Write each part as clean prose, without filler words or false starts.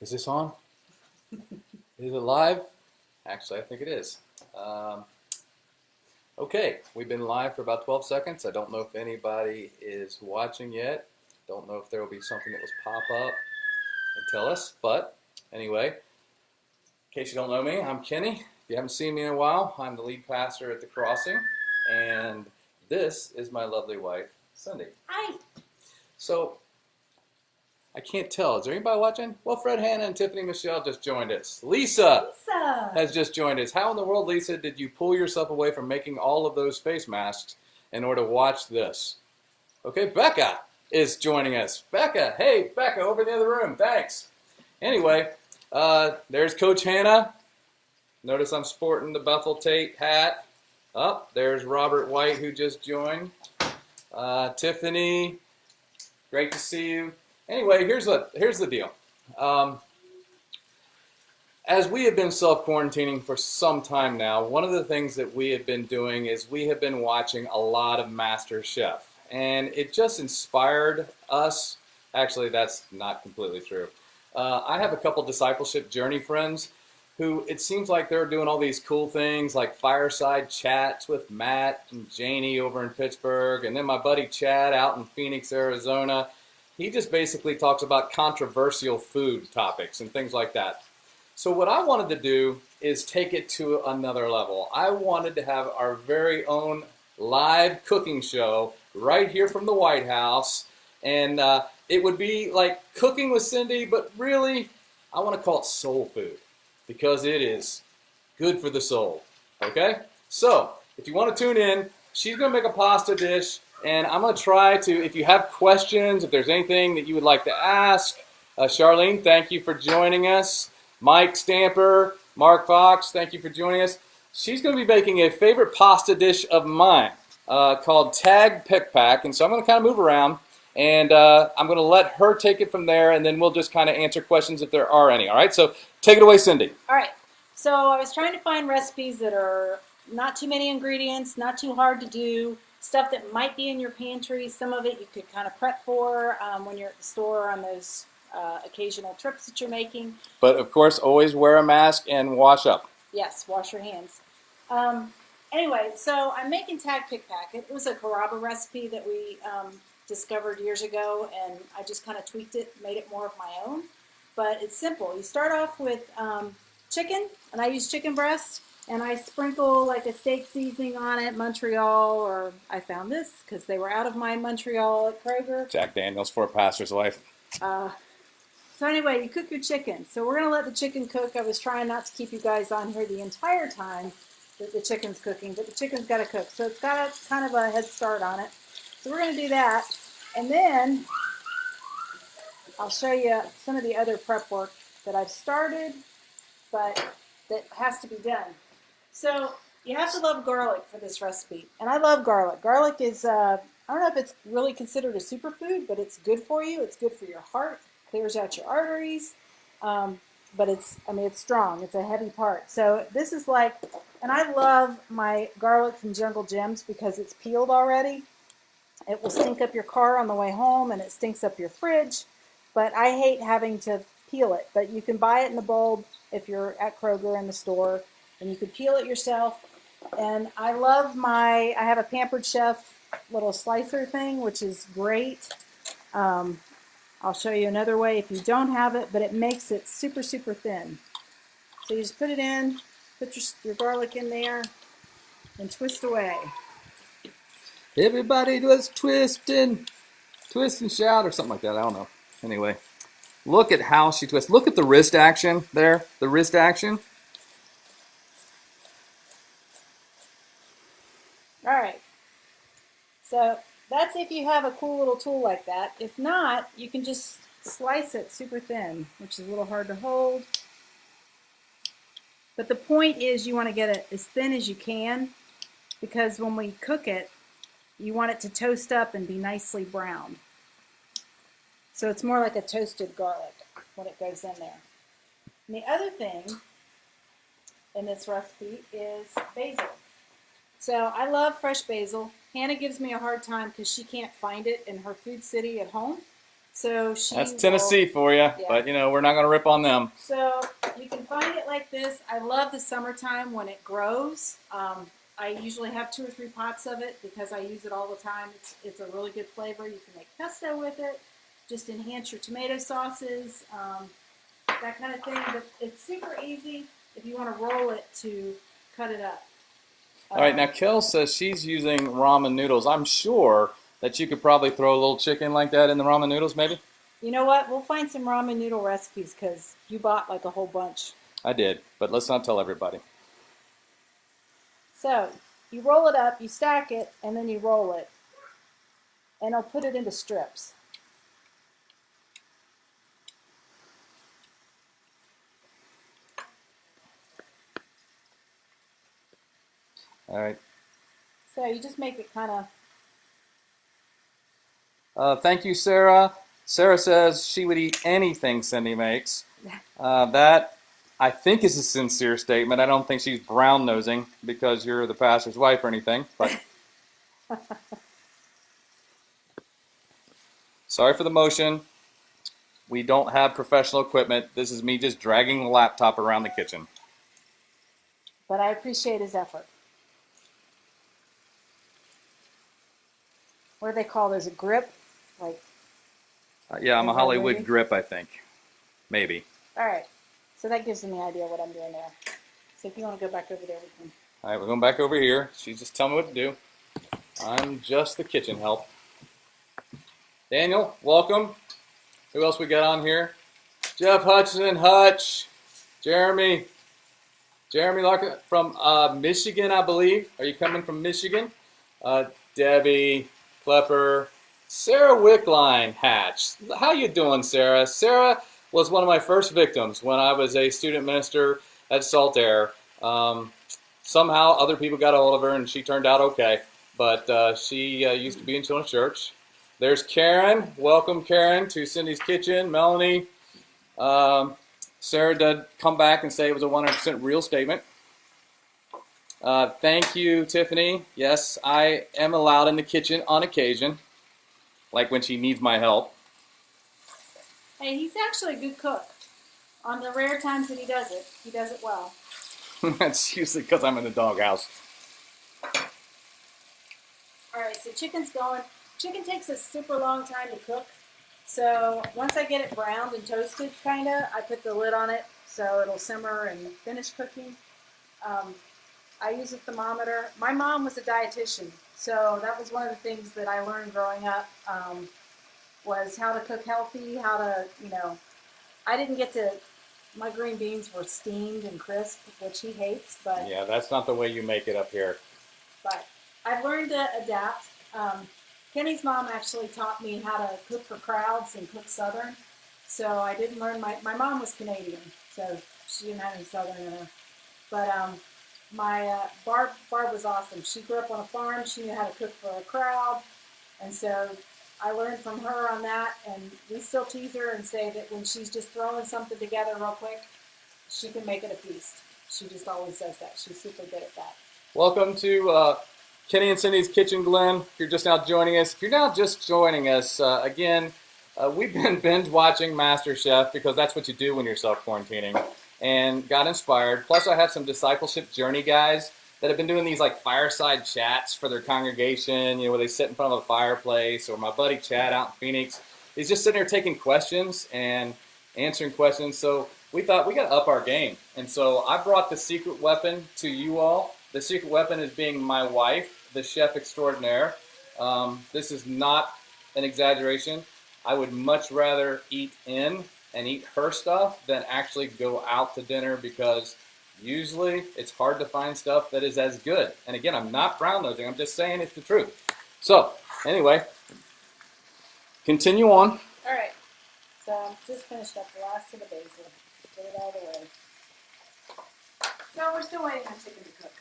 Is this on? Is it live? Actually, I think it is. Okay, we've been live for about 12 seconds. I don't know if anybody is watching yet. Don't know if there will be something that will pop up and tell us. But anyway, in case you don't know me, I'm Kenny. If you haven't seen me in a while, I'm the lead pastor at the Crossing. And this is my lovely wife, Cindy. Hi. So, I can't tell. Is there anybody watching? Well, Fred, Hannah, and Tiffany Michelle just joined us. Lisa has just joined us. How in the world, Lisa, did you pull yourself away from making all of those face masks in order to watch this? Okay, Becca is joining us. Becca, hey, Becca, over in the other room. Thanks. Anyway, there's Coach Hannah. Notice I'm sporting the Bethel Tate hat. Oh, there's Robert White, who just joined. Tiffany, great to see you. Anyway, here's the deal. As we have been self-quarantining for some time now, one of the things that we have been doing is we have been watching a lot of Master Chef. And it just inspired us. Actually, that's not completely true. I have a couple discipleship journey friends who it seems like they're doing all these cool things like fireside chats with Matt and Janie over in Pittsburgh. And then my buddy Chad out in Phoenix, Arizona. He just basically talks about controversial food topics and things like that. So what I wanted to do is take it to another level. I wanted to have our very own live cooking show right here from the White House. And it would be like cooking with Cindy, but really, I want to call it soul food because it is good for the soul. Okay? So, if you want to tune in, she's going to make a pasta dish. And I'm going to try to, if you have questions, if there's anything that you would like to ask, Charlene, thank you for joining us. Mike Stamper, Mark Fox, thank you for joining us. She's going to be making a favorite pasta dish of mine called Tag Pick Pack. And so I'm going to kind of move around, and I'm going to let her take it from there, and then we'll just kind of answer questions if there are any. All right, so take it away, Cindy. All right. So I was trying to find recipes that are not too many ingredients, not too hard to do. Stuff that might be in your pantry. Some of it you could kind of prep for when you're at the store on those occasional trips that you're making. But, of course, always wear a mask and wash up. Yes, wash your hands. Anyway, so I'm making Tag Pick Pack. It was a Carrabba recipe that we discovered years ago, and I just kind of tweaked it, made it more of my own. But it's simple. You start off with chicken, and I use chicken breast. And I sprinkle like a steak seasoning on it, Montreal, or I found this because they were out of my Montreal at Kroger. Jack Daniels for a pastor's wife. So anyway, you cook your chicken. So we're going to let the chicken cook. I was trying not to keep you guys on here the entire time that the chicken's cooking, but the chicken's got to cook. So it's got a kind of a head start on it. So we're going to do that. And then I'll show you some of the other prep work that I've started, but that has to be done. So you have to love garlic for this recipe, and I love garlic. Garlic is, I don't know if it's really considered a superfood, but it's good for you. It's good for your heart, clears out your arteries, but it's strong. It's a heavy part. So this is like, and I love my garlic from Jungle Gems because it's peeled already. It will stink up your car on the way home, and it stinks up your fridge, but I hate having to peel it. But you can buy it in the bulb if you're at Kroger in the store. And you could peel it yourself. And I have a Pampered Chef little slicer thing, which is great. I'll show you another way if you don't have it, but it makes it super, super thin. So you just put it in, put your garlic in there, and twist away. Everybody does twist and shout or something like that. I don't know. Anyway, look at how she twists. Look at the wrist action there, the wrist action. All right, so that's if you have a cool little tool like that. If not, you can just slice it super thin, which is a little hard to hold. But the point is you want to get it as thin as you can because when we cook it, you want it to toast up and be nicely browned. So it's more like a toasted garlic when it goes in there. And the other thing in this recipe is basil. So I love fresh basil. Hannah gives me a hard time because she can't find it in her food city at home. So That's Tennessee for you, yeah. but you know, we're not going to rip on them. So you can find it like this. I love the summertime when it grows. I usually have 2 or 3 pots of it because I use it all the time. It's a really good flavor. You can make pesto with it, just enhance your tomato sauces, that kind of thing. But it's super easy if you want to roll it to cut it up. All right, now Kel says she's using ramen noodles. I'm sure that you could probably throw a little chicken like that in the ramen noodles, maybe? You know what? We'll find some ramen noodle recipes because you bought like a whole bunch. I did, but let's not tell everybody. So you roll it up, you stack it, and then you roll it. And I'll put it into strips. All right. So you just make it kind of... thank you, Sarah. Sarah says she would eat anything Cindy makes. That, I think, is a sincere statement. I don't think she's brown-nosing because you're the pastor's wife or anything. But sorry for the motion. We don't have professional equipment. This is me just dragging the laptop around the kitchen. But I appreciate his effort. What do they call those? A grip? Like. Yeah, I'm a Hollywood grip, I think. Maybe. All right. So that gives them the idea what I'm doing there. So if you want to go back over there, we can. All right, we're going back over here. She's just telling me what to do. I'm just the kitchen help. Daniel, welcome. Who else we got on here? Jeff Hutchinson, Hutch. Jeremy Larkin from Michigan, I believe. Are you coming from Michigan? Debbie Klepper. Sarah Wickline Hatch. How you doing, Sarah? Sarah was one of my first victims when I was a student minister at Saltaire. Somehow other people got a hold of her and she turned out okay. But she used to be in Children's Church. There's Karen. Welcome, Karen, to Cindy's Kitchen. Melanie. Sarah did come back and say it was a 100% real statement. Thank you, Tiffany. Yes, I am allowed in the kitchen on occasion. Like when she needs my help. Hey, he's actually a good cook. On the rare times that he does it well. That's usually because I'm in the doghouse. All right, so chicken's going. Chicken takes a super long time to cook. So once I get it browned and toasted, kind of, I put the lid on it so it'll simmer and finish cooking. I use a thermometer. My mom was a dietitian, so that was one of the things that I learned growing up, was how to cook healthy, how to, I didn't get to, my green beans were steamed and crisp, which he hates, but. Yeah, that's not the way you make it up here. But I've learned to adapt. Kenny's mom actually taught me how to cook for crowds and cook Southern, so I didn't learn, my mom was Canadian, so she didn't have any Southern in her, but Barb was awesome. She grew up on a farm. She knew how to cook for a crowd. And so I learned from her on that. And we still tease her and say that when she's just throwing something together real quick, she can make it a feast. She just always says that. She's super good at that. Welcome to Kenny and Cindy's Kitchen, Glenn. If you're just now joining us. If you're now just joining us, again, we've been binge watching MasterChef because that's what you do when you're self-quarantining. And got inspired. Plus, I have some discipleship journey guys that have been doing these like fireside chats for their congregation, where they sit in front of a fireplace. Or my buddy Chad out in Phoenix, he's just sitting there taking questions and answering questions. So we thought we got to up our game. And so I brought the secret weapon to you all. The secret weapon is being my wife, the chef extraordinaire. This is not an exaggeration. I would much rather eat in and eat her stuff than actually go out to dinner because usually it's hard to find stuff that is as good. And again, I'm not brown-nosing. I'm just saying it's the truth. So, anyway, continue on. All right. So I'm just finished up the last of the basil. Get it out of the way. No, we're still waiting on chicken to cook.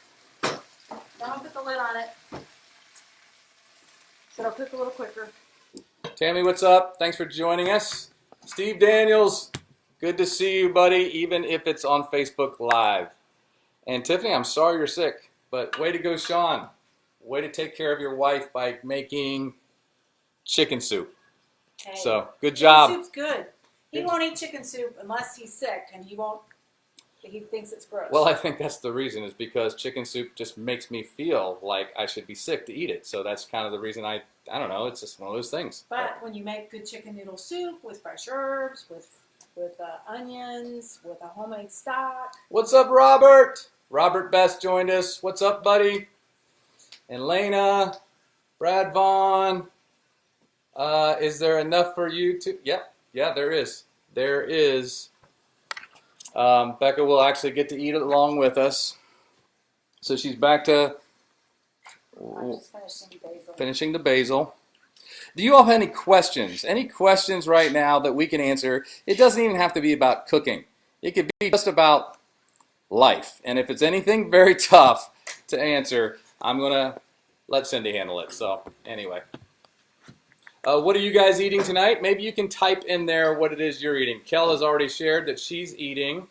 Now I'll put the lid on it. So it'll cook a little quicker. Tammy, what's up? Thanks for joining us. Steve Daniels, good to see you, buddy, even if it's on Facebook Live. And Tiffany, I'm sorry you're sick, but way to go, Sean. Way to take care of your wife by making chicken soup. Hey, So, good chicken job. soup's good. He won't eat chicken soup unless he's sick, and he thinks it's gross. Well, I think that's the reason, is because chicken soup just makes me feel like I should be sick to eat it. So that's kind of the reason I don't know, it's just one of those things. But when you make good chicken noodle soup with fresh herbs, with onions, with a homemade stock. What's up, Robert? Robert Best joined us. What's up, buddy? And Lena, Brad Vaughn. Is there enough for you to? Yep. Yeah, there is. There is. Becca will actually get to eat it along with us. So she's back to I'm just finishing the basil. Do you all have any questions? Any questions right now that we can answer? It doesn't even have to be about cooking. It could be just about life. And if it's anything very tough to answer, I'm going to let Cindy handle it. So anyway. What are you guys eating tonight? Maybe you can type in there what it is you're eating. Kel has already shared that she's eating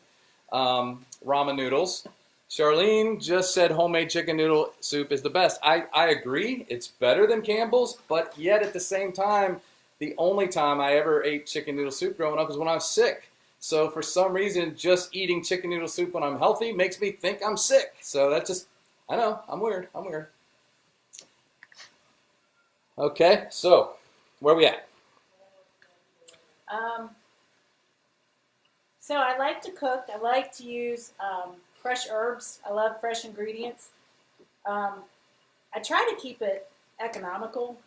ramen noodles. Charlene just said homemade chicken noodle soup is the best. I agree. It's better than Campbell's, but yet at the same time, the only time I ever ate chicken noodle soup growing up was when I was sick. So for some reason, just eating chicken noodle soup when I'm healthy makes me think I'm sick. So that's just, I know, I'm weird. I'm weird. Okay, so where are we at? So I like to cook. I like to use fresh herbs. I love fresh ingredients. I try to keep it economical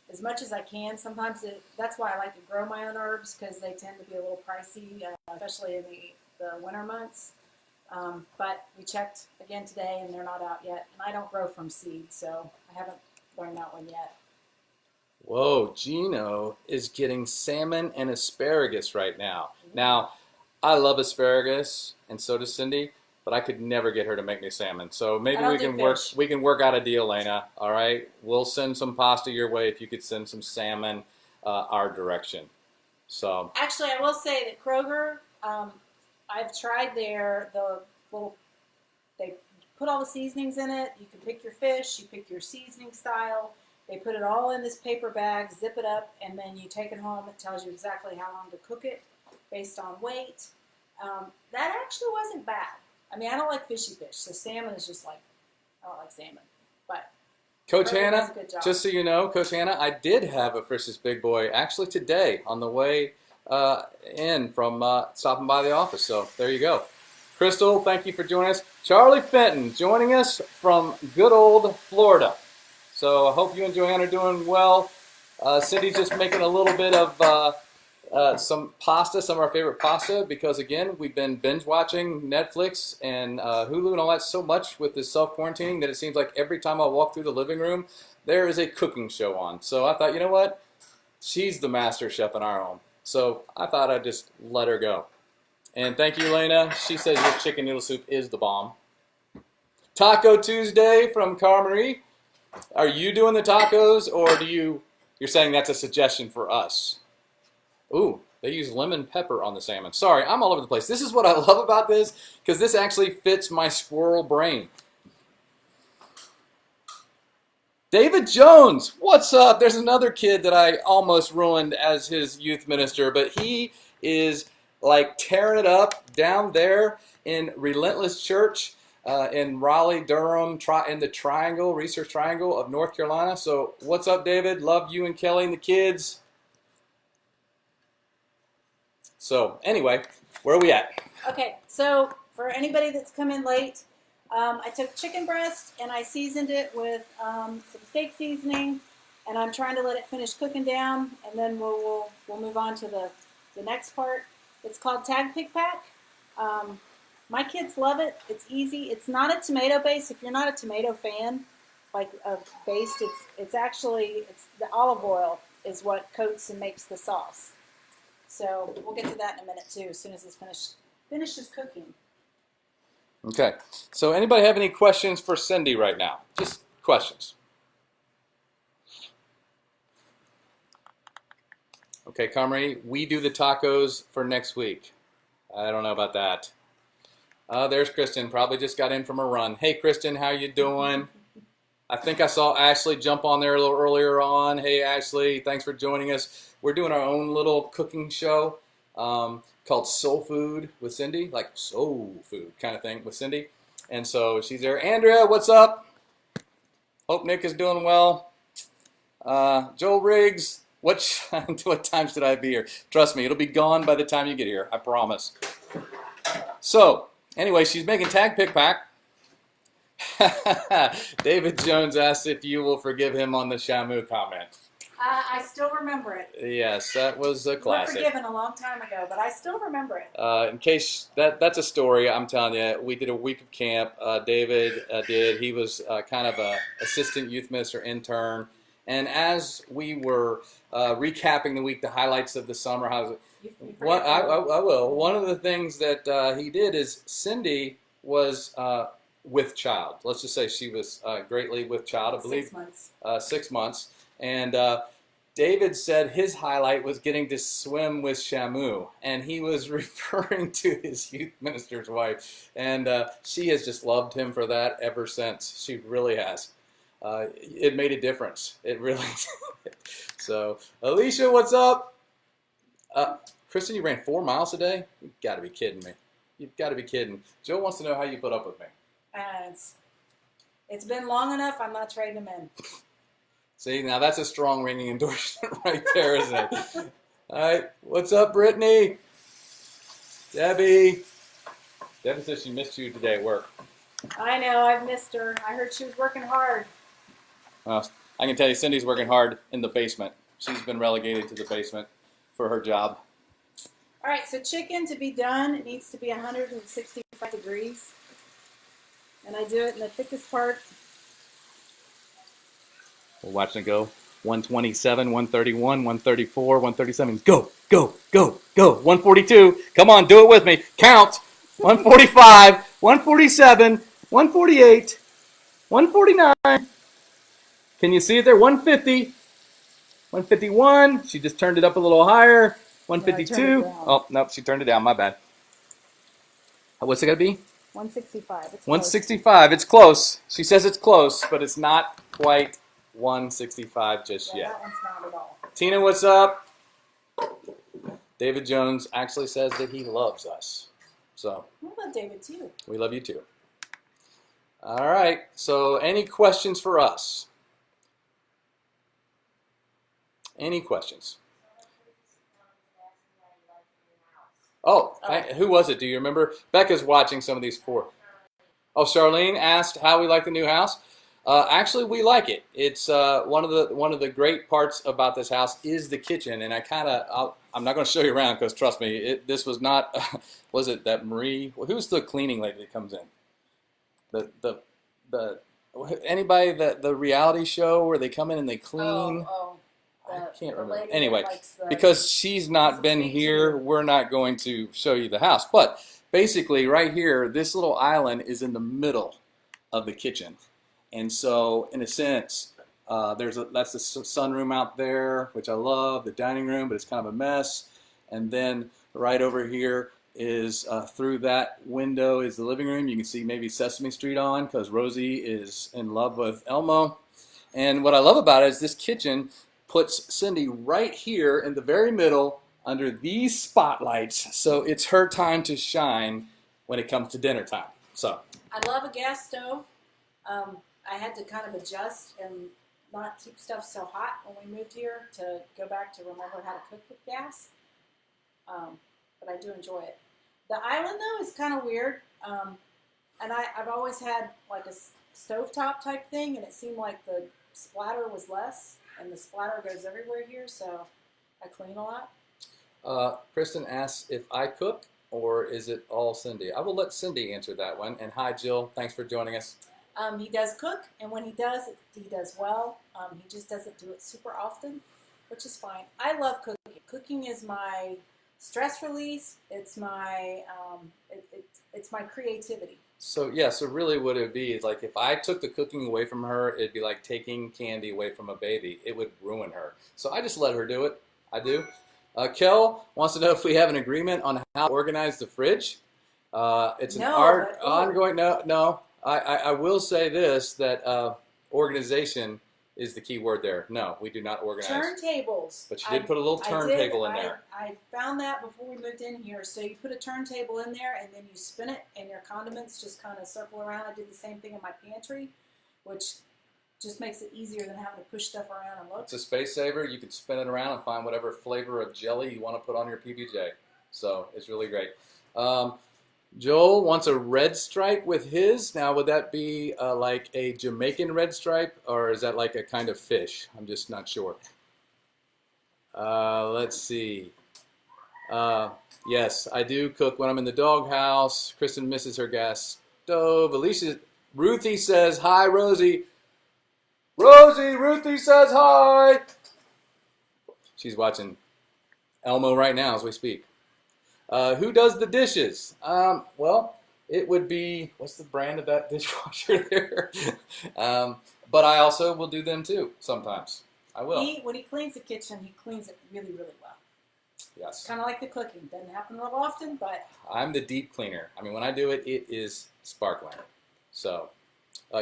as much as I can. Sometimes that's why I like to grow my own herbs, because they tend to be a little pricey, especially in the winter months. But we checked again today, and they're not out yet. And I don't grow from seed, so I haven't learned that one yet. Whoa, Gino is getting salmon and asparagus right now. Now, I love asparagus, and so does Cindy, but I could never get her to make me salmon. So maybe we can work out a deal, Lena. All right, we'll send some pasta your way if you could send some salmon our direction. So actually, I will say that Kroger, I've tried the little. They put all the seasonings in it. You can pick your fish, you pick your seasoning style. They put it all in this paper bag, zip it up, and then you take it home. It tells you exactly how long to cook it based on weight. That actually wasn't bad. I mean, I don't like fishy fish, so salmon is just like, I don't like salmon. But Coach Hannah, just so you know, Coach Hannah, I did have a Frisch's Big Boy actually today on the way in from stopping by the office. So there you go. Crystal, thank you for joining us. Charlie Fenton joining us from good old Florida. So I hope you and Joanne are doing well. Cindy's just making a little bit of some pasta, some of our favorite pasta, because again, we've been binge watching Netflix and Hulu and all that so much with this self-quarantining that it seems like every time I walk through the living room, there is a cooking show on. So I thought, you know what? She's the master chef in our home. So I thought I'd just let her go. And thank you, Lena. She says your chicken noodle soup is the bomb. Taco Tuesday from Cara Marie. Are you doing the tacos, or you're saying that's a suggestion for us? Ooh, they use lemon pepper on the salmon. Sorry, I'm all over the place. This is what I love about this, because this actually fits my squirrel brain. David Jones, what's up? There's another kid that I almost ruined as his youth minister, but he is like tearing it up down there in Relentless Church. In Raleigh, Durham, in the Triangle, Research Triangle of North Carolina. So what's up, David? Love you and Kelly and the kids. So anyway, where are we at? Okay, so for anybody that's come in late, I took chicken breast and I seasoned it with some steak seasoning, and I'm trying to let it finish cooking down, and then we'll move on to the next part. It's called Tag Pick Pack. My kids love it. It's easy. It's not a tomato base. If you're not a tomato fan, like a based, it's the olive oil is what coats and makes the sauce. So we'll get to that in a minute too, as soon as it's finishes cooking. Okay. So anybody have any questions for Cindy right now? Just questions. Okay, Comrie, we do the tacos for next week. I don't know about that. There's Kristen, probably just got in from a run. Hey, Kristen, how you doing? I think I saw Ashley jump on there a little earlier on. Hey, Ashley, thanks for joining us. We're doing our own little cooking show called Soul Food with Cindy, like soul food kind of thing with Cindy. And so she's there. Andrea, what's up? Hope Nick is doing well. Joel Riggs, what time should I be here? Trust me, it'll be gone by the time you get here. I promise. So, anyway, she's making tag pick pack. David Jones asked if you will forgive him on the Shamu comment. I still remember it. Yes, that was a classic. We were forgiven a long time ago, but I still remember it. In case that's a story, I'm telling you, we did a week of camp. David did. He was kind of a assistant youth minister intern. And as we were recapping the week, the highlights of the summer, I will. One of the things that he did is Cindy was with child. Let's just say she was greatly with child, I believe. 6 months. 6 months. And David said his highlight was getting to swim with Shamu. And he was referring to his youth minister's wife. And she has just loved him for that ever since. She really has. It made a difference. It really did. So, Alicia, what's up? Kristen, you ran 4 miles a day? You've got to be kidding me. You've got to be kidding. Joe wants to know how you put up with me. It's been long enough. I'm not trading them in. See, now that's a strong ringing endorsement right there, isn't it? All right, what's up, Brittany? Debbie. Debbie says she missed you today at work. I know. I've missed her. I heard she was working hard. Well, I can tell you Cindy's working hard in the basement. She's been relegated to the basement for her job. All right, so chicken to be done, it needs to be 165 degrees. And I do it in the thickest part. We're watching it go. 127, 131, 134, 137. Go, go, go, go. 142. Come on, do it with me. Count. 145, 147, 148, 149. Can you see it there? 150, 151. She just turned it up a little higher. 152. Oh, nope, she turned it down. My bad. What's it going to be? 165. It's 165. It's close. She says it's close, but it's not quite 165 just yet. That one's not at all. Tina, what's up? David Jones actually says that he loves us. So I love David too. We love you too. All right. So any questions for us? Any questions? Oh, who was it? Do you remember? Becca's watching some of these for. Oh, Charlene asked how we like the new house. Actually, we like it. It's one of the great parts about this house is the kitchen, and I'm not going to show you around because trust me, this was not. Was it that Marie? Who's the cleaning lady that comes in? The anybody the reality show where they come in and they clean. I can't remember. Anyway, because she's not been here, we're not going to show you the house. But basically, right here, this little island is in the middle of the kitchen. And so, in a sense, that's the sunroom out there, which I love, the dining room, but it's kind of a mess. And then right over here is, through that window is the living room. You can see maybe Sesame Street on because Rosie is in love with Elmo. And what I love about it is this kitchen puts Cindy right here in the very middle under these spotlights. So it's her time to shine when it comes to dinner time. So I love a gas stove. I had to kind of adjust and not keep stuff so hot when we moved here to go back to remember how to cook with gas. But I do enjoy it. The island, though, is kind of weird. And I've always had like a stovetop type thing, and it seemed like the splatter was less, and the splatter goes everywhere here, so I clean a lot. Kristen asks if I cook, or is it all Cindy? I will let Cindy answer that one. And hi, Jill. Thanks for joining us. He does cook, and when he does, he does well. He just doesn't do it super often, which is fine. I love cooking. Cooking is my stress release. It's my it's my creativity. So yeah, so really what it would be is like if I took the cooking away from her, it'd be like taking candy away from a baby. It would ruin her. So I just let her do it. I do. Kel wants to know if we have an agreement on how to organize the fridge. It's an ongoing. No. I will say this, that organization is the key word there. No, we do not organize. Turntables. But you did put a little turntable in there. I found that before we moved in here. So you put a turntable in there, and then you spin it, and your condiments just kind of circle around. I did the same thing in my pantry, which just makes it easier than having to push stuff around and look. It's a space saver. You can spin it around and find whatever flavor of jelly you want to put on your PBJ. So it's really great. Joel wants a red stripe with his. Now, would that be like a Jamaican red stripe, or is that like a kind of fish? I'm just not sure. Let's see. Yes, I do cook when I'm in the doghouse. Kristen misses her gas stove. Ruthie says, hi, Rosie. Ruthie says hi. She's watching Elmo right now as we speak. Who does the dishes? Well, it would be, what's the brand of that dishwasher there? But I also will do them too sometimes. I will. When he cleans the kitchen, he cleans it really, really well. Yes. Kind of like the cooking. Doesn't happen real often, but... I'm the deep cleaner. I mean, when I do it, it is sparkling. So,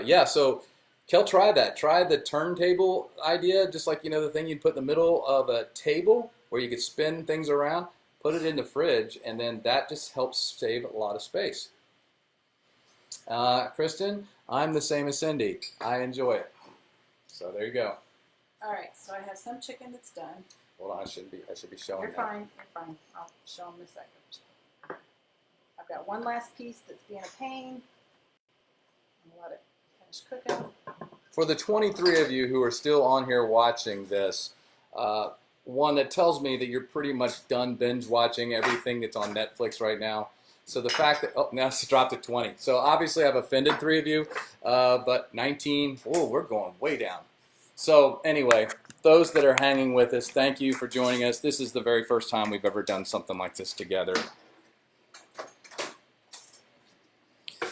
yeah, so Kel, try that. Try the turntable idea, just like, the thing you'd put in the middle of a table where you could spin things around. Put it in the fridge, and then that just helps save a lot of space. Kristen, I'm the same as Cindy. I enjoy it. So there you go. All right, so I have some chicken that's done. Hold on, I should be showing You're that. fine. I'll show them in a second. I've got one last piece that's being a pain. I'm gonna let it finish cooking. For the 23 of you who are still on here watching this, one that tells me that you're pretty much done binge watching everything that's on Netflix right now. So the fact that, now it's dropped to 20. So obviously I've offended 3 of you, but 19, we're going way down. So anyway, those that are hanging with us, thank you for joining us. This is the very first time we've ever done something like this together.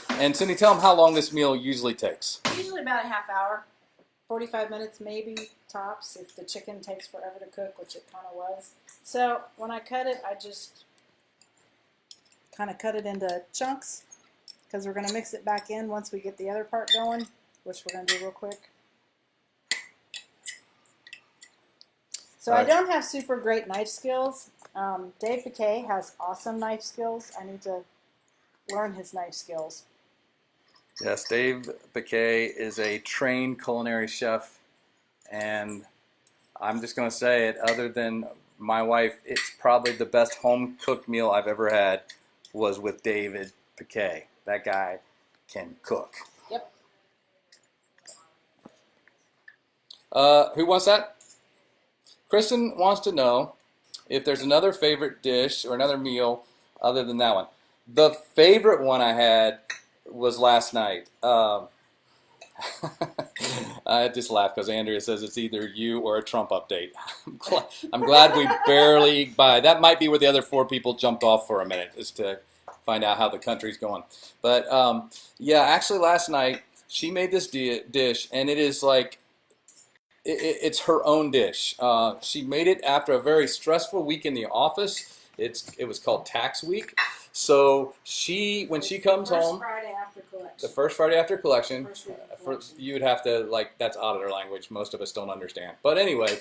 And Cindy, tell them how long this meal usually takes. Usually about a half hour, 45 minutes maybe tops, if the chicken takes forever to cook, which it kind of was. So when I cut it, I just kind of cut it into chunks because we're going to mix it back in once we get the other part going, which we're going to do real quick. So I don't have super great knife skills. Dave Piquet has awesome knife skills. I need to learn his knife skills. Yes, Dave Piquet is a trained culinary chef, and I'm just going to say it, other than my wife, it's probably the best home-cooked meal I've ever had was with David Piquet. That guy can cook. Yep. Who wants that? Kristen wants to know if there's another favorite dish or another meal other than that one. The favorite one I had was last night. I just laughed because Andrea says it's either you or a Trump update. I'm glad we barely by. That might be where the other 4 people jumped off for a minute, is to find out how the country's going. But yeah, actually last night she made this dish, and it is like, it's her own dish. She made it after a very stressful week in the office. It was called tax week. So when she comes home, the first Friday after collection, you'd have to, that's auditor language. Most of us don't understand. But anyway,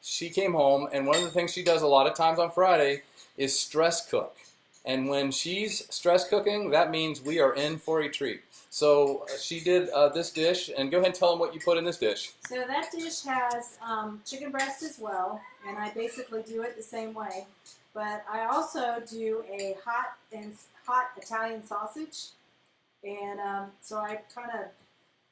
she came home, and one of the things she does a lot of times on Friday is stress cook. And when she's stress cooking, that means we are in for a treat. So she did this dish, and go ahead and tell them what you put in this dish. So that dish has chicken breast as well, and I basically do it the same way. But I also do a hot Italian sausage, and so I kind of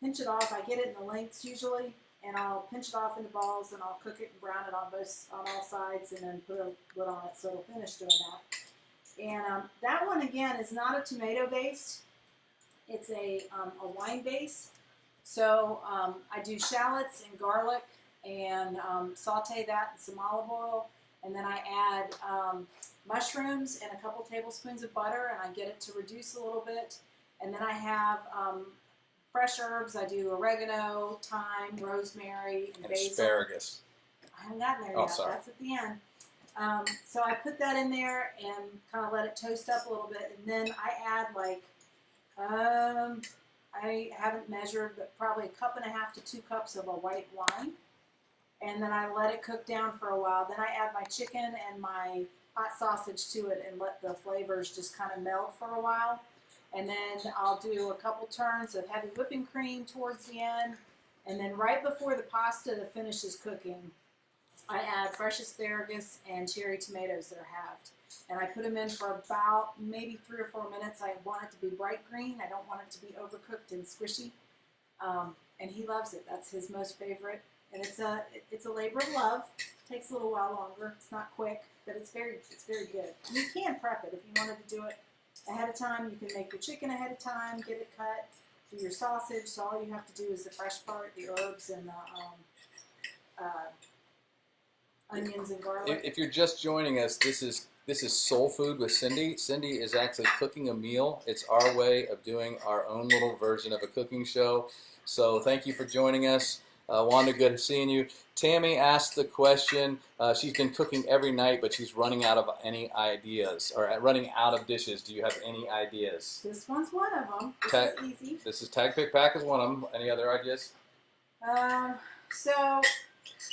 pinch it off. I get it in the lengths usually, and I'll pinch it off into balls, and I'll cook it and brown it on all sides, and then put a lid on it so it'll finish doing that. And that one again is not a tomato base. It's a wine base. So I do shallots and garlic and saute that in some olive oil. And then I add mushrooms and a couple tablespoons of butter, and I get it to reduce a little bit. And then I have fresh herbs. I do oregano, thyme, rosemary, and basil. Asparagus. I haven't gotten there yet. Sorry. That's at the end. So I put that in there and kind of let it toast up a little bit. And then I add I haven't measured, but probably 1.5 to 2 cups of a white wine. And then I let it cook down for a while. Then I add my chicken and my hot sausage to it and let the flavors just kind of melt for a while. And then I'll do a couple turns of heavy whipping cream towards the end. And then right before the pasta that finishes cooking, I add fresh asparagus and cherry tomatoes that are halved. And I put them in for about maybe 3 or 4 minutes. I want it to be bright green. I don't want it to be overcooked and squishy. And he loves it. That's his most favorite. And it's a labor of love. It takes a little while longer. It's not quick, but it's very good. And you can prep it if you wanted to do it ahead of time. You can make your chicken ahead of time, get it cut, do your sausage. So all you have to do is the fresh part, the herbs, and the onions and garlic. If you're just joining us, this is Soul Food with Cindy. Cindy is actually cooking a meal. It's our way of doing our own little version of a cooking show. So thank you for joining us. Wanda, good seeing you. Tammy asked the question. She's been cooking every night, but she's running out of any ideas, or running out of dishes. Do you have any ideas? This one's one of them. This is easy. This is Tag Pick Pack is one of them. Any other ideas? So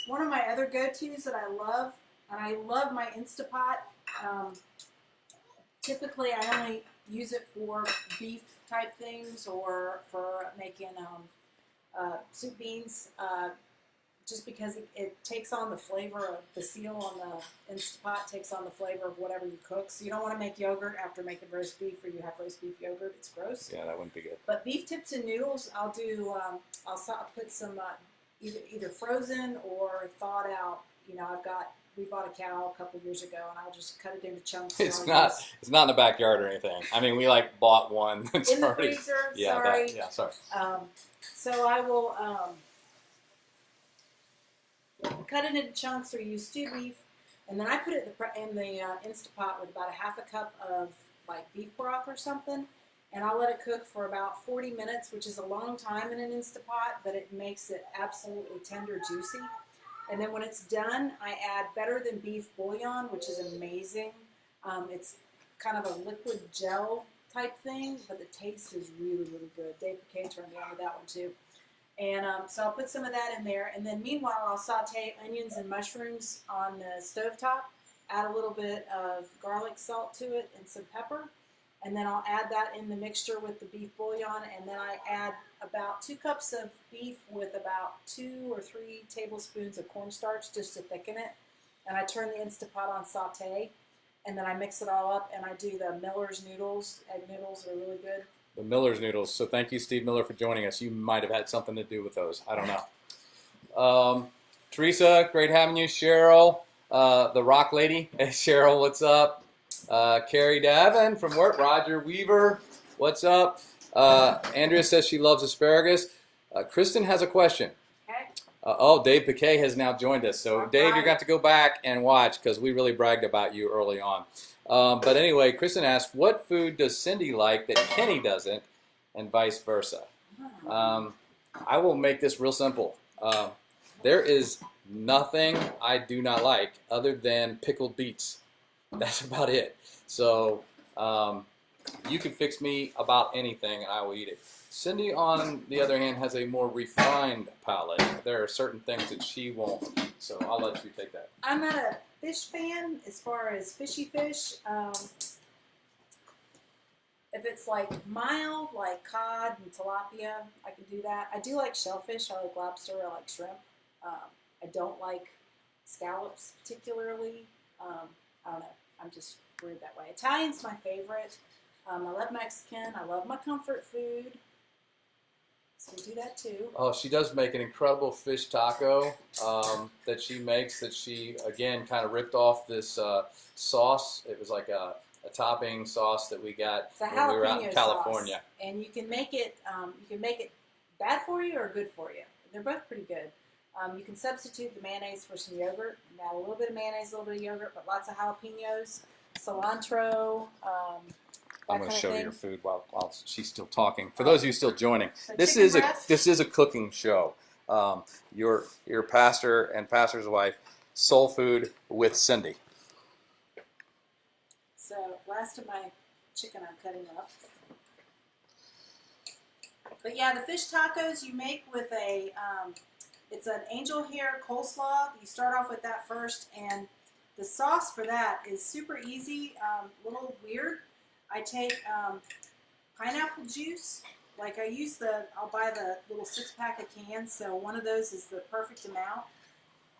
one of my other go-tos that I love, and I love my Instapot. Typically, I only use it for beef type things or for making soup beans, just because it takes on the flavor of the seal on the Instapot, takes on the flavor of whatever you cook. So you don't want to make yogurt after making roast beef, or you have roast beef yogurt. It's gross. Yeah, that wouldn't be good. But beef tips and noodles, I'll do. I'll put some either frozen or thawed out. You know, we bought a cow a couple years ago, and I'll just cut it into chunks. It's not in the backyard or anything. I mean, we bought one. That's in the already, freezer. Yeah, sorry. Sorry. So I will cut it into chunks or use stewed beef, and then I put it in the Instapot with about 1/2 cup of beef broth or something, and I'll let it cook for about 40 minutes, which is a long time in an Instapot, but it makes it absolutely tender, juicy. And then when it's done, I add Better Than Beef bouillon, which is amazing. It's kind of a liquid gel type thing, but the taste is really, really good. Dave McKay turned me on to that one too. And so I'll put some of that in there. And then meanwhile, I'll saute onions and mushrooms on the stovetop, add a little bit of garlic salt to it and some pepper. And then I'll add that in the mixture with the beef bouillon. And then I add about 2 cups of beef with about 2 or 3 tablespoons of cornstarch just to thicken it. And I turn the Instapot on saute. And then I mix it all up, and I do the Miller's noodles. Egg noodles are really good. The Miller's noodles. So thank you, Steve Miller, for joining us. You might have had something to do with those. I don't know. Teresa, great having you. Cheryl, the Rock Lady. Hey, Cheryl, what's up? Carrie Davin from work. Roger Weaver, what's up? Andrea says she loves asparagus. Kristen has a question. Dave Piquet has now joined us. So, Dave, you're going to have to go back and watch because we really bragged about you early on. But anyway, Kristen asked, what food does Cindy like that Kenny doesn't, and vice versa? I will make this real simple. There is nothing I do not like other than pickled beets. That's about it. So you can fix me about anything and I will eat it. Cindy, on the other hand, has a more refined palate. There are certain things that she won't eat, so I'll let you take that. I'm not a fish fan as far as fishy fish. If it's mild, like cod and tilapia, I can do that. I do like shellfish. I like lobster. I like shrimp. I don't like scallops particularly. I don't know. I'm just weird that way. Italian's my favorite. I love Mexican. I love my comfort food. So we do that too. Oh, she does make an incredible fish taco that she makes that she, again, kind of ripped off this sauce. It was like a topping sauce that we got when we were out in California. Sauce. And you can make it bad for you or good for you. They're both pretty good. You can substitute the mayonnaise for some yogurt. Add a little bit of mayonnaise, a little bit of yogurt, but lots of jalapenos, cilantro. I'm going to show you your food while she's still talking. For those of you still joining, this is a cooking show. Your pastor and pastor's wife, Soul Food with Cindy. So last of my chicken I'm cutting up. But yeah, the fish tacos you make with it's an angel hair coleslaw. You start off with that first, and the sauce for that is super easy, a little weird. I take pineapple juice. Like I'll buy the little 6-pack of cans, so one of those is the perfect amount.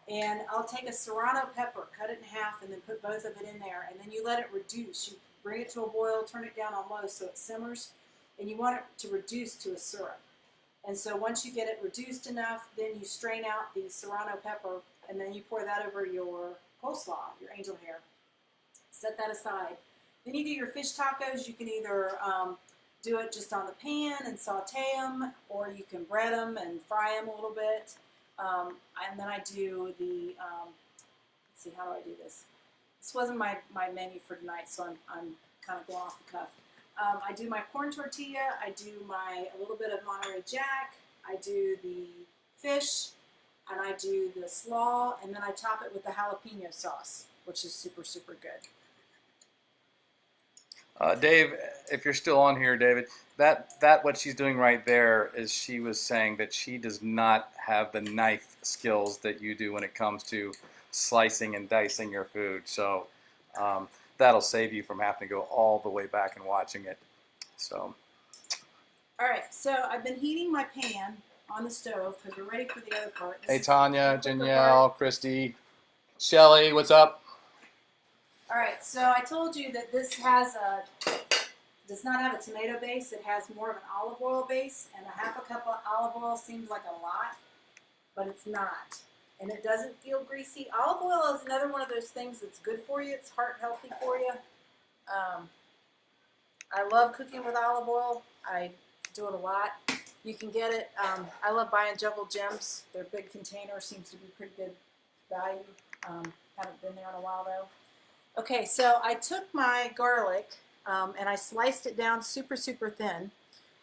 And I'll take a serrano pepper, cut it in half, and then put both of it in there. And then you let it reduce. You bring it to a boil, turn it down on low so it simmers, and you want it to reduce to a syrup. And so once you get it reduced enough, then you strain out the serrano pepper, and then you pour that over your coleslaw, your angel hair. Set that aside. Then you do your fish tacos. You can either do it just on the pan and saute them, or you can bread them and fry them a little bit. And then I do the, let's see, how do I do this? This wasn't my menu for tonight, so I'm kind of going off the cuff. I do my corn tortilla, I do a little bit of Monterey Jack, I do the fish, and I do the slaw, and then I top it with the jalapeno sauce, which is super, super good. Dave, if you're still on here, David, that what she's doing right there is she was saying that she does not have the knife skills that you do when it comes to slicing and dicing your food. So that'll save you from having to go all the way back and watching it. So. All right, so I've been heating my pan on the stove because we're ready for the other part. Hey, Tanya, Danielle, Christy, Shelly, what's up? All right, so I told you that this does not have a tomato base. It has more of an olive oil base, and a half a cup of olive oil seems like a lot, but it's not. And it doesn't feel greasy. Olive oil is another one of those things that's good for you. It's heart healthy for you. I love cooking with olive oil. I do it a lot. You can get it. I love buying Jungle Gems. Their big container seems to be pretty good value. Haven't been there in a while though. Okay, so I took my garlic and I sliced it down super, super thin.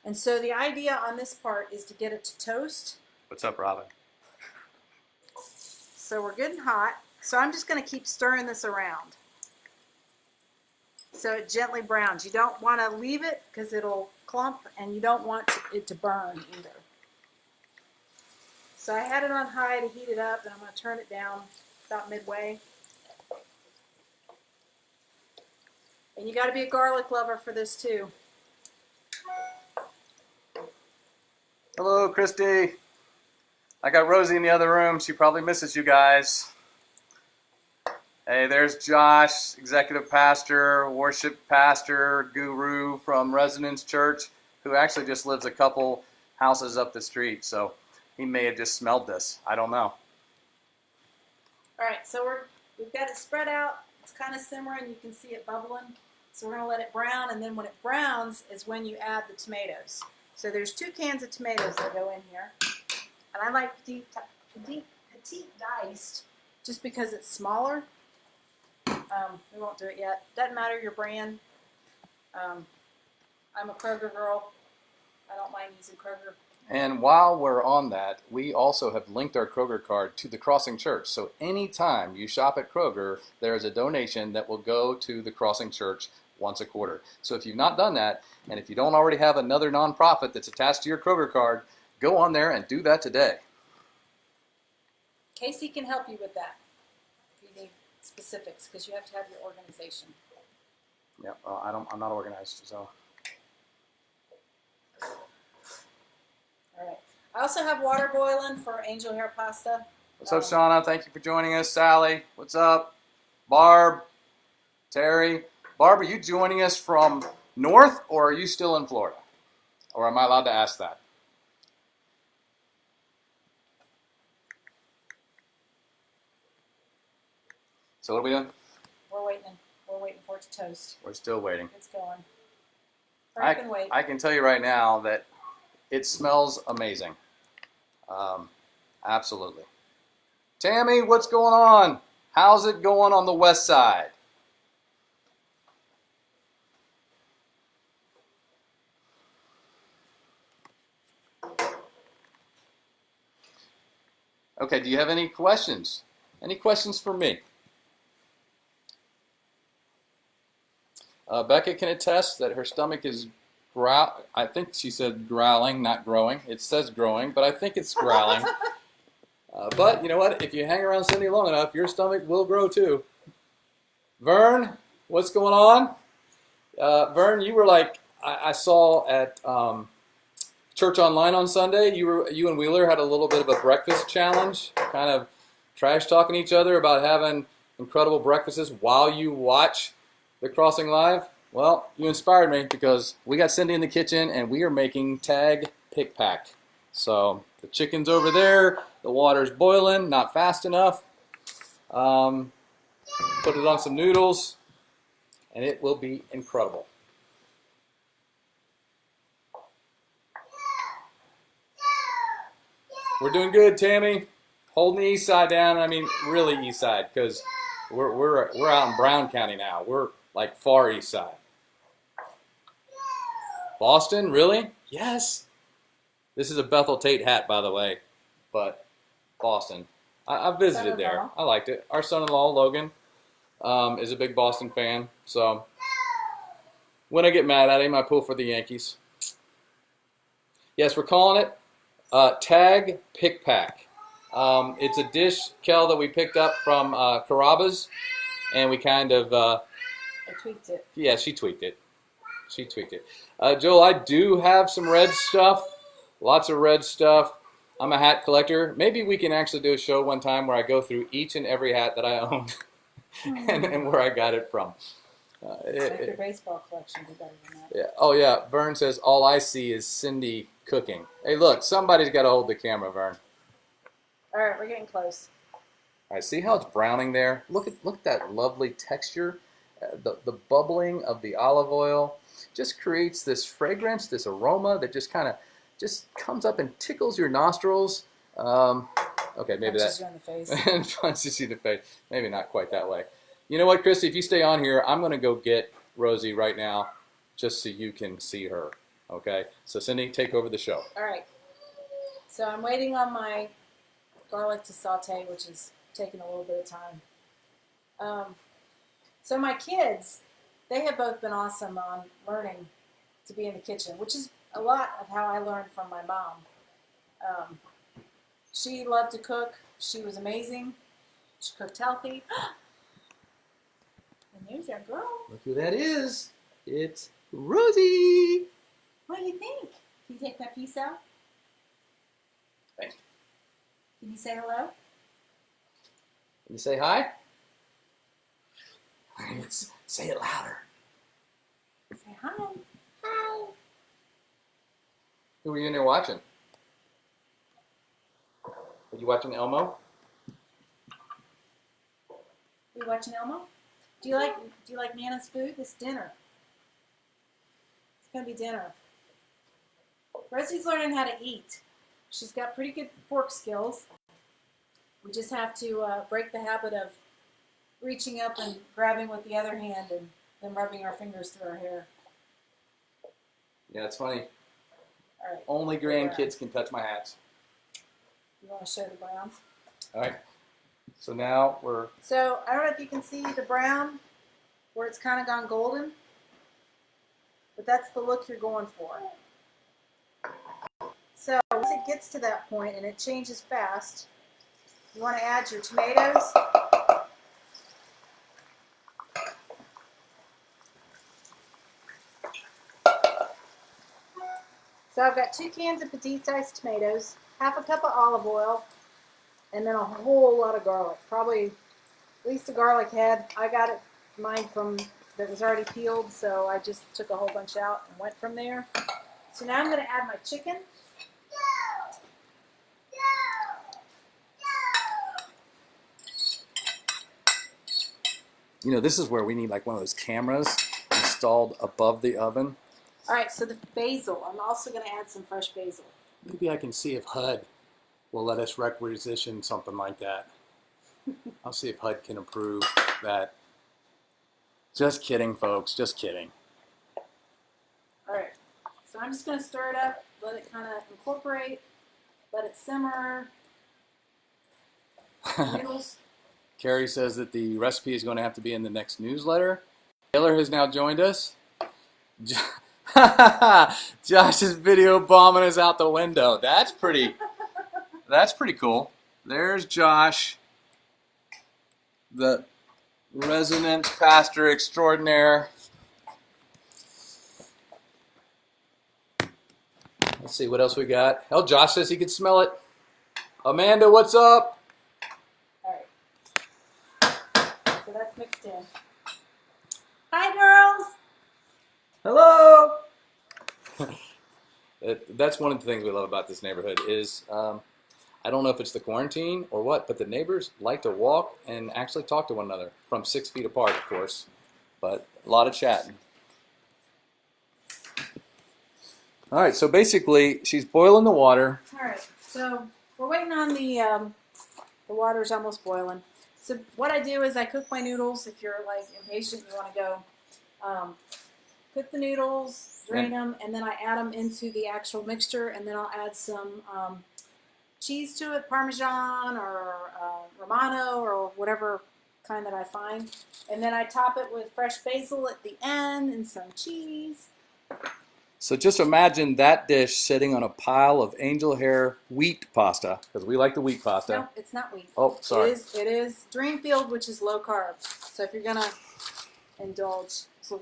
And so the idea on this part is to get it to toast. What's up, Robin? So we're good and hot. So I'm just going to keep stirring this around. So it gently browns. You don't want to leave it because it'll clump, and you don't want it to burn either. So I had it on high to heat it up, and I'm going to turn it down about midway. And you got to be a garlic lover for this too. Hello, Christy. I got Rosie in the other room. She probably misses you guys. Hey, there's Josh, executive pastor, worship pastor, guru from Resonance Church, who actually just lives a couple houses up the street. So he may have just smelled this. I don't know. All right, so we've got it spread out. It's kind of simmering. You can see it bubbling. So we're going to let it brown, and then when it browns is when you add the tomatoes. So there's 2 cans of tomatoes that go in here. And I like petite diced just because it's smaller. We won't do it yet. Doesn't matter your brand. I'm a Kroger girl. I don't mind using Kroger. And while we're on that, we also have linked our Kroger card to the Crossing Church. So anytime you shop at Kroger, there is a donation that will go to the Crossing Church once a quarter. So if you've not done that, and if you don't already have another nonprofit that's attached to your Kroger card, go on there and do that today. Casey can help you with that if you need specifics, because you have to have your organization. Yeah, I'm not organized, so. All right. I also have water boiling for angel hair pasta. What's up, Shauna? Thank you for joining us. Sally, what's up? Barb, Terry. Barb, are you joining us from north, or are you still in Florida? Or am I allowed to ask that? So what are we doing? We're waiting. We're waiting for it to toast. We're still waiting. It's going. I can wait. I can tell you right now that it smells amazing. Absolutely. Tammy, what's going on? How's it going on the west side? Okay, do you have any questions? Any questions for me? Becca can attest that her stomach is I think she said growling, not growing. It says growing, but I think it's growling. But you know what? If you hang around Cindy long enough, your stomach will grow too. Vern, what's going on? Vern, you were like, I saw at Church Online on Sunday. You and Wheeler had a little bit of a breakfast challenge, kind of trash talking each other about having incredible breakfasts while you watch the Crossing Live. Well, you inspired me because we got Cindy in the kitchen and we are making tag pick pack. So the chicken's over there, the water's boiling, not fast enough. Put it on some noodles and it will be incredible. We're doing good, Tammy. Holding the east side down. I mean, really east side, because we're out in Brown County now. We're like far east side. Boston, really? Yes. This is a Bethel Tate hat, by the way, but Boston. I visited there. I liked it. Our son-in-law, Logan, is a big Boston fan, so when I get mad at him, I pull for the Yankees. Yes, we're calling it Tag Pick Pack. It's a dish, Kel, that we picked up from Carrabba's, and we kind of... I tweaked it. Yeah, she tweaked it. She tweaked it. Joel, I do have some red stuff. Lots of red stuff. I'm a hat collector. Maybe we can actually do a show one time where I go through each and every hat that I own and where I got it from. Like your baseball collection did better than that. Yeah. Oh, yeah. Vern says, all I see is Cindy cooking. Hey, look, somebody's got to hold the camera, Vern. All right, we're getting close. All right, see how it's browning there? Look at that lovely texture. The bubbling of the olive oil just creates this fragrance, this aroma that just kind of just comes up and tickles your nostrils. Okay, maybe punches you in the face. And punches you in the face. Maybe not quite that way. You know what, Christy? If you stay on here, I'm going to go get Rosie right now just so you can see her. Okay? So, Cindy, take over the show. All right. So I'm waiting on my garlic to saute, which is taking a little bit of time. So my kids, they have both been awesome on learning to be in the kitchen, which is a lot of how I learned from my mom. She loved to cook. She was amazing. She cooked healthy. And there's our girl. Look who that is. It's Rosie. What do you think? Can you take that piece out? Thanks. Can you say hello? Can you say hi? Say it louder. Say hi. Hi. Who were you in there watching? Are you watching Elmo? Are you watching Elmo? Do you like Nana's food? It's dinner. It's gonna be dinner. Rosie's learning how to eat. She's got pretty good fork skills. We just have to break the habit of reaching up and grabbing with the other hand and then rubbing our fingers through our hair. Yeah, it's funny. All right. Only grandkids can touch my hats. You want to show the brown? All right. So now we're... So I don't know if you can see the brown where it's kind of gone golden, but that's the look you're going for. So once it gets to that point and it changes fast, you want to add your tomatoes. So I've got 2 cans of petite sized tomatoes, half a cup of olive oil, and then a whole lot of garlic. Probably at least a garlic head. I got it mine from that was already peeled, so I just took a whole bunch out and went from there. So now I'm going to add my chicken. You know, this is where we need like one of those cameras installed above the oven. All right, so the basil. I'm also going to add some fresh basil. Maybe I can see if HUD will let us requisition something like that. I'll see if HUD can approve that. Just kidding, folks. Just kidding. All right, so I'm just going to stir it up, let it kind of incorporate, let it simmer. Noodles. Carrie says that the recipe is going to have to be in the next newsletter. Taylor has now joined us. Josh's video bombing is out the window. That's pretty cool. There's Josh, the resident pastor extraordinaire. Let's see what else we got. Oh, Josh says he can smell it. Amanda, what's up? All right. So that's mixed in. Hi, girls. Hello. That's one of the things we love about this neighborhood is I don't know if it's the quarantine or what, but the neighbors like to walk and actually talk to one another from 6 feet apart, of course, but a lot of chatting. All right, so basically she's boiling the water. All right, so we're waiting on the water's almost boiling. So what I do is I cook my noodles. If you're like impatient, you want to go cook the noodles, drain them, and then I add them into the actual mixture, and then I'll add some cheese to it, Parmesan or Romano or whatever kind that I find. And then I top it with fresh basil at the end and some cheese. So just imagine that dish sitting on a pile of angel hair wheat pasta, because we like the wheat pasta. No, it's not wheat. Oh, sorry. It is Dreamfield, which is low carb. So if you're going to indulge, it's a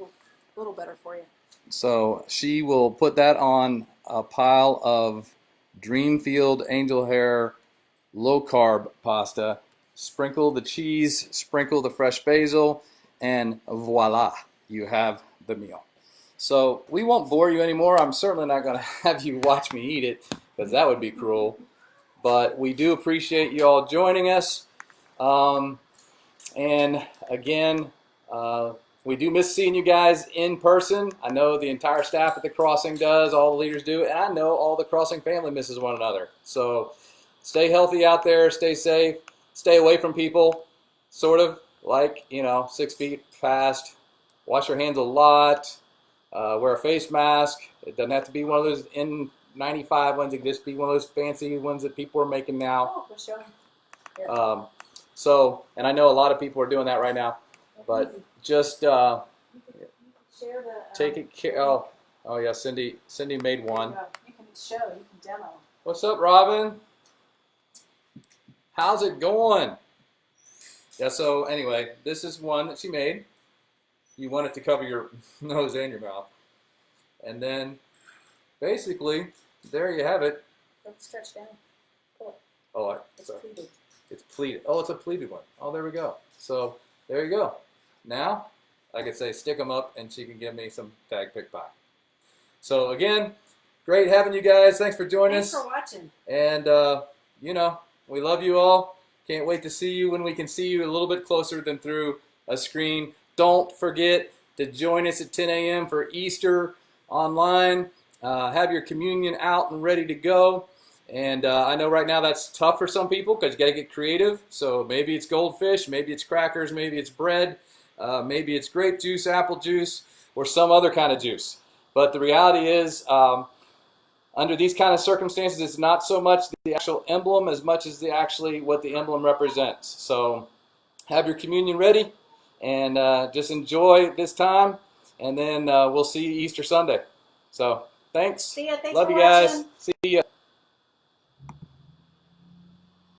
little better for you. So she will put that on a pile of Dreamfield angel hair low carb pasta, sprinkle the cheese, sprinkle the fresh basil, and voila, you have the meal. So we won't bore you anymore. I'm certainly not going to have you watch me eat it, because that would be cruel. But we do appreciate you all joining us. And again, we do miss seeing you guys in person. I know the entire staff at the Crossing does, all the leaders do, and I know all the Crossing family misses one another. So stay healthy out there, stay safe, stay away from people, sort of like, 6 feet past. Wash your hands a lot. Wear a face mask. It doesn't have to be one of those N95 ones. It can just be one of those fancy ones that people are making now. Oh, for sure. And I know a lot of people are doing that right now. But just share the, take it care. Oh yeah, Cindy made one. You can show. You can demo. What's up, Robin? How's it going? Yeah. So anyway, this is one that she made. You want it to cover your nose and your mouth, and then basically there you have it. Don't stretch down. Pull it. Oh, It's pleated. It's pleated. Oh, it's a pleated one. Oh, there we go. So there you go. Now I could say stick them up, and she can give me some tag pick pie. So again, great having you guys. Thanks for joining us. Thanks for watching. And we love you all. Can't wait to see you when we can see you a little bit closer than through a screen. Don't forget to join us at 10 a.m. for Easter online. Have your communion out and ready to go. And I know right now that's tough for some people because you got to get creative. So maybe it's goldfish, maybe it's crackers, maybe it's bread, maybe it's grape juice, apple juice, or some other kind of juice. But the reality is, under these kind of circumstances, it's not so much the actual emblem as much as what the emblem represents. So have your communion ready. And just enjoy this time, and then we'll see you Easter Sunday. So thanks. See ya. Thanks Love for you guys. watching. See ya.